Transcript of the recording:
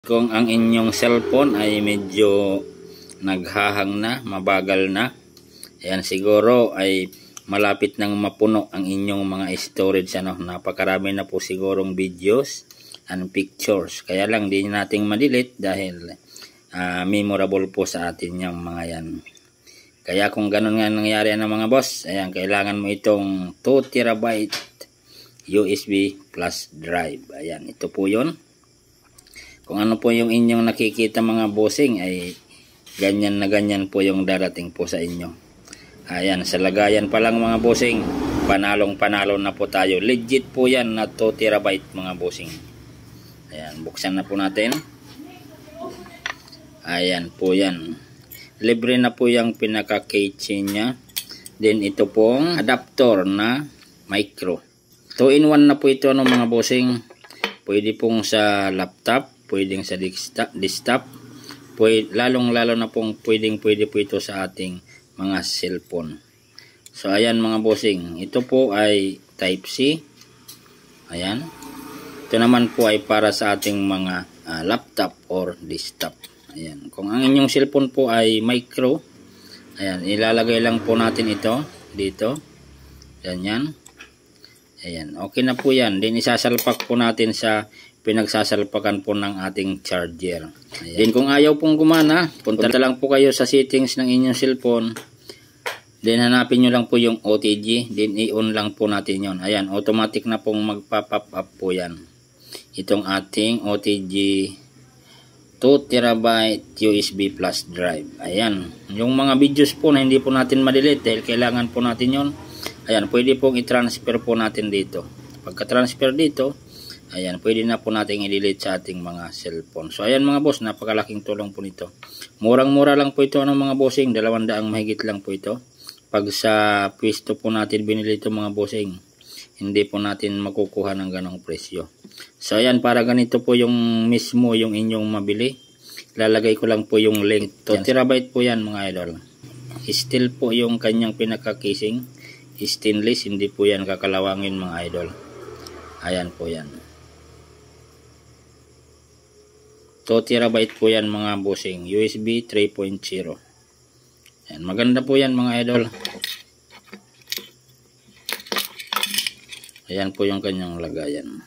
Kung ang inyong cellphone ay medyo naghahang na, mabagal na, ayan, siguro ay malapit nang mapuno ang inyong mga storage. Napakarami na po sigurong videos and pictures. Kaya lang di nating ma-delete dahil memorable po sa atin yung mga yan. Kaya kung ganun nga nangyari ng mga boss, ayan, kailangan mo itong 2 TB USB plus drive. Ayan, ito po yun. Kung ano po yung inyong nakikita mga bossing ay ganyan na ganyan po yung darating po sa inyo. Ayan, sa lagayan pa lang mga bossing, panalong panalo na po tayo. Legit po yan na 2 TB mga bossing. Ayan, buksan na po natin. Ayan po yan. Libre na po yung pinaka-keychain nya. Then ito pong adapter na micro. 2-in-1 na po ito mga bossing. Pwede pong sa laptop, pwedeng sa desktop, lalong-lalo na pong pwede po ito sa ating mga cellphone. So ayan mga bossing, ito po ay type C. Ayan. Ito naman po ay para sa ating mga laptop or desktop. Ayan. Kung ang inyong cellphone po ay micro, ayan, ilalagay lang po natin ito dito. Ganyan. Ayan, okay na po yan. Then isasalpak po natin sa pinagsasalpakan po ng ating charger. Ayan. Then kung ayaw pong gumana, punta lang po kayo sa settings ng inyong cellphone. Then hanapin nyo lang po yung OTG. Then i-on lang po natin yon. Ayan, automatic na pong magpa-pop up po yan. Itong ating OTG 2 TB USB plus drive. Ayan, yung mga videos po na hindi po natin ma-delete dahil kailangan po natin yon. Ayan, pwede pong i-transfer po natin dito. Pagka-transfer dito, ayan, pwede na po natin i-delete sa ating mga cellphone. So, ayan mga boss, napakalaking tulong po nito. Murang-mura lang po ito ng mga bossing. 200 mahigit lang po ito. Pag sa pwesto po natin binili ito mga bossing, hindi po natin makukuha ng ganong presyo. So, ayan, para ganito po yung mismo yung inyong mabili. Lalagay ko lang po yung link. 2 TB po yan mga idol. Steel po yung kanyang pinaka-casing. Stainless, hindi po yan kakalawangin mga idol. Ayan po yan. 2 TB po yan mga bossing. USB 3.0. Ayan, maganda po yan mga idol. Ayan po yung kanyang lagayan.